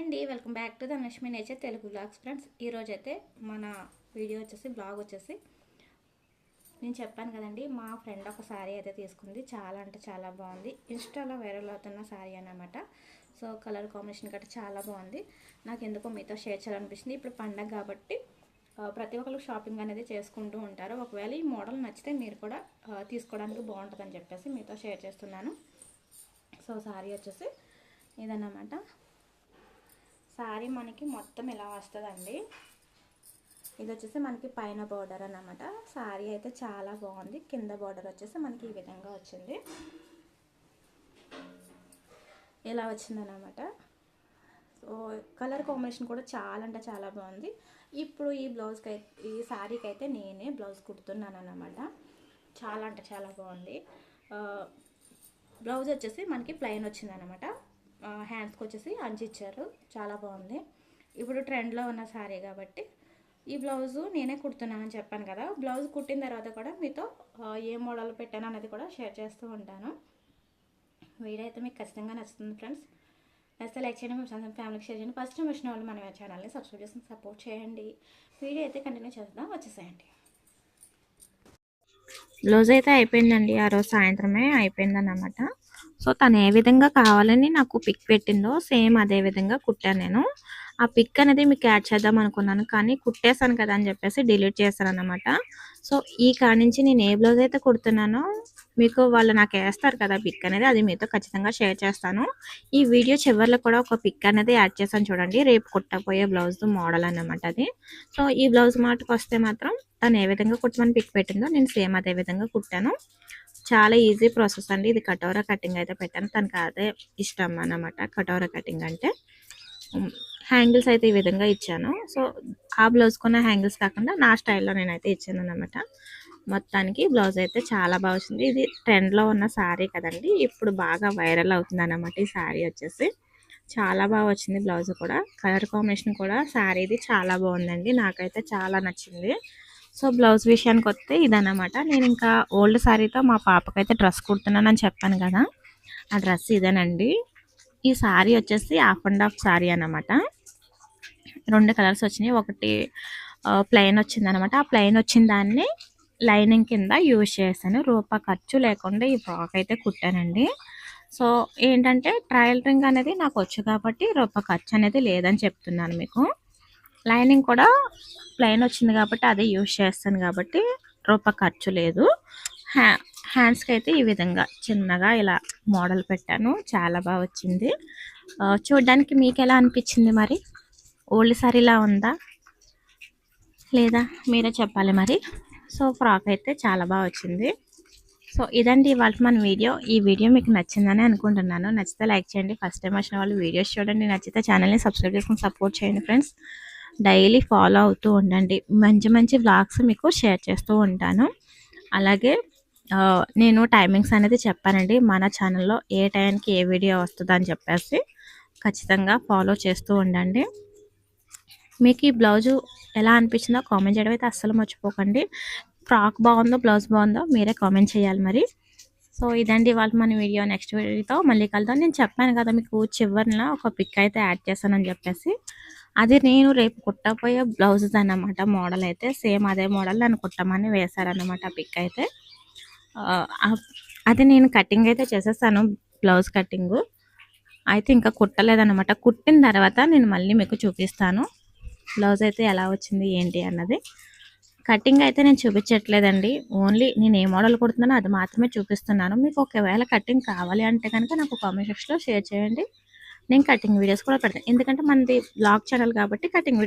అండి, welcome back to Dhanalakshmi nature Telugu blogs. Friends, ఈరోజు అయితే మన వీడియో వచ్చేసి బ్లాగ్ వచ్చేసి నేను చెప్పాను కదండి, మా ఫ్రెండ్ ఒక శారీ అయితే తీసుకుంది. చాలా అంటే చాలా బాగుంది. ఇన్స్టాలో వైరల్ అవుతున్న శారీ అన్నమాట. సో కలర్ కాంబినేషన్ గట్రా చాలా బాగుంది. నాకు ఎందుకో మీతో షేర్ చేయాలనిపిస్తుంది. ఇప్పుడు పండగ కాబట్టి ప్రతి ఒక్కరు షాపింగ్ అనేది చేసుకుంటూ ఉంటారు. ఒకవేళ ఈ మోడల్ నచ్చితే మీరు కూడా తీసుకోవడానికి బాగుంటుందని చెప్పేసి మీతో షేర్ చేస్తున్నాను. సో శారీ వచ్చేసి ఇదన్నమాట. శారీ మనకి మొత్తం ఇలా వస్తుందండి. ఇది వచ్చేసి మనకి పైన బార్డర్ అన్నమాట. శారీ అయితే చాలా బాగుంది. కింద బార్డర్ వచ్చేసి మనకి ఈ విధంగా వచ్చింది. ఇలా వచ్చిందన్నమాట. సో కలర్ కాంబినేషన్ కూడా చాలా అంటే చాలా బాగుంది. ఇప్పుడు ఈ బ్లౌజ్కి అయితే, ఈ శారీకి అయితే నేనే బ్లౌజ్ కుడుతున్నాను అన్నమాట. చాలా అంటే చాలా బాగుంది. బ్లౌజ్ వచ్చేసి మనకి ప్లెయిన్ వచ్చిందనమాట. హ్యాండ్స్కి వచ్చేసి అంచు ఇచ్చారు. చాలా బాగుంది. ఇప్పుడు ట్రెండ్లో ఉన్న శారీ కాబట్టి ఈ బ్లౌజు నేనే కుడుతున్నానని చెప్పాను కదా. బ్లౌజ్ కుట్టిన తర్వాత కూడా మీతో ఏ మోడల్ పెట్టాను అనేది కూడా షేర్ చేస్తూ ఉంటాను. వీడియో అయితే మీకు ఖచ్చితంగా నచ్చుతుంది ఫ్రెండ్స్. నచ్చితే లైక్ చేయండి, మీ ఫ్యామిలీకి షేర్ చేయండి. ఫస్ట్ టైం వచ్చిన వాళ్ళు మన ఛానల్ని సబ్స్క్రైబ్ చేసి సపోర్ట్ చేయండి. వీడియో అయితే కంటిన్యూ చేద్దాం, వచ్చేసేయండి. బ్లౌజ్ అయితే అయిపోయిందండి. ఆ రోజు సాయంత్రమే అయిపోయిందన్నమాట. సో తను ఏ విధంగా కావాలని నాకు పిక్ పెట్టిందో సేమ్ అదే విధంగా కుట్టాను నేను. ఆ పిక్ అనేది మీకు యాడ్ చేద్దాం అనుకున్నాను, కానీ కుట్టేశాను కదా అని చెప్పేసి డిలీట్ చేశాను అనమాట. సో ఈ కాడి నుంచి నేను ఏ బ్లౌజ్ అయితే కుడుతున్నానో మీకు వాళ్ళు నాకు వేస్తారు కదా పిక్ అనేది, అది మీతో ఖచ్చితంగా షేర్ చేస్తాను. ఈ వీడియో చివరిలో కూడా ఒక పిక్ అనేది యాడ్ చేశాను చూడండి. రేపు కుట్టపోయే బ్లౌజ్ మోడల్ అన్నమాట అది. సో ఈ బ్లౌజ్ మాటకు వస్తే మాత్రం తను ఏ విధంగా కుట్టమని పిక్ పెట్టిందో నేను సేమ్ అదే విధంగా కుట్టాను. చాలా ఈజీ ప్రాసెస్ అండి. ఇది కటోరా కటింగ్ అయితే పెట్టాను. తనకు అదే ఇష్టం అన్నమాట, కటోరా కటింగ్ అంటే. హ్యాంగిల్స్ అయితే ఈ విధంగా ఇచ్చాను. సో ఆ బ్లౌజ్ కొన్న హ్యాంగిల్స్ కాకుండా నా స్టైల్లో నేనైతే ఇచ్చాను అన్నమాట. మొత్తానికి బ్లౌజ్ అయితే చాలా బాగా వచ్చింది. ఇది ట్రెండ్లో ఉన్న శారీ కదండి, ఇప్పుడు బాగా వైరల్ అవుతుంది అన్నమాట. ఈ శారీ వచ్చేసి చాలా బాగా వచ్చింది. బ్లౌజ్ కూడా కలర్ కాంబినేషన్ కూడా శారీది చాలా బాగుందండి. నాకైతే చాలా నచ్చింది. సో బ్లౌజ్ విషయానికి వస్తే ఇదన్నమాట. నేను ఇంకా ఓల్డ్ శారీతో మా పాపకైతే డ్రెస్ కుడుతున్నానని చెప్పాను కదా, ఆ డ్రెస్ ఇదేనండి. ఈ శారీ వచ్చేసి హాఫ్ అండ్ హాఫ్ శారీ అన్నమాట. 2 కలర్స్ వచ్చినాయి. ఒకటి ప్లెయిన్ వచ్చింది అనమాట. ఆ ప్లెయిన్ వచ్చిన దాన్ని లైనింగ్ కింద యూజ్ చేశాను. రూపాయి ఖర్చు లేకుండా ఈ ఫ్రాక్ అయితే కుట్టానండి. సో ఏంటంటే ట్రయలరింగ్ అనేది నాకు వచ్చు కాబట్టి రూపాయి ఖర్చు అనేది లేదని చెప్తున్నాను మీకు. లైనింగ్ కూడా ప్లెయిన్ వచ్చింది కాబట్టి అదే యూజ్ చేస్తాను కాబట్టి రూపాయి ఖర్చు లేదు. హ్యాండ్స్కి అయితే ఈ విధంగా చిన్నగా ఇలా మోడల్ పెట్టాను. చాలా బాగా వచ్చింది. చూడడానికి మీకు ఎలా అనిపించింది మరి? ఓల్డ్ సారీలా ఉందా లేదా మీరే చెప్పాలి మరి. సో ఫ్రాక్ అయితే చాలా బాగా వచ్చింది. సో ఇదండి ఇవాళ మన వీడియో. ఈ వీడియో మీకు నచ్చిందని అనుకుంటున్నాను. నచ్చితే లైక్ చేయండి. ఫస్ట్ టైం వచ్చిన వాళ్ళు వీడియోస్ చూడండి. నచ్చితే ఛానల్ని సబ్స్క్రైబ్ చేసుకుని సపోర్ట్ చేయండి ఫ్రెండ్స్. డైలీ ఫాలో అవుతూ ఉండండి. మంచి మంచి వ్లాగ్స్ మీకు షేర్ చేస్తూ ఉంటాను. అలాగే నేను టైమింగ్స్ అనేది చెప్పానండి మన ఛానల్లో, ఏ టైంకి ఏ వీడియో వస్తుందని చెప్పేసి ఖచ్చితంగా ఫాలో చేస్తూ ఉండండి. మీకు ఈ బ్లౌజు ఎలా అనిపించిందో కామెంట్ చేయడం అయితే అస్సలు మర్చిపోకండి. ఫ్రాక్ బాగుందో బ్లౌజ్ బాగుందో మీరే కామెంట్ చేయాలి మరి. సో ఇదండి ఇవాళ మన వీడియో. నెక్స్ట్ వీడియోతో మళ్ళీ కలుద్దాం. నేను చెప్పాను కదా మీకు చివరిన ఒక పిక్ అయితే యాడ్ చేస్తానని చెప్పేసి, అది నేను రేపు కుట్టపోయే బ్లౌజెస్ అన్నమాట. మోడల్ అయితే సేమ్ అదే మోడల్ నన్ను కుట్టమని వేశారన్నమాట పిక్ అయితే. అది నేను కటింగ్ అయితే చేసేసాను, బ్లౌజ్ కటింగు అయితే ఇంకా కుట్టలేదన్నమాట. కుట్టిన తర్వాత నేను మళ్ళీ మీకు చూపిస్తాను బ్లౌజ్ అయితే ఎలా వచ్చింది ఏంటి అన్నది. కటింగ్ అయితే నేను చూపించట్లేదండి, ఓన్లీ నేను ఏ మోడల్ కుడుతున్నానో అది మాత్రమే చూపిస్తున్నాను. మీకు ఒకవేళ కటింగ్ కావాలి అంటే కనుక నాకు కామెంట్ సెక్షన్లో షేర్ చేయండి. నేను కటింగ్ వీడియోస్ కూడా పెడతాను. ఎందుకంటే మనది బ్లాగ్ ఛానల్ కాబట్టి కటింగ్ వీడియో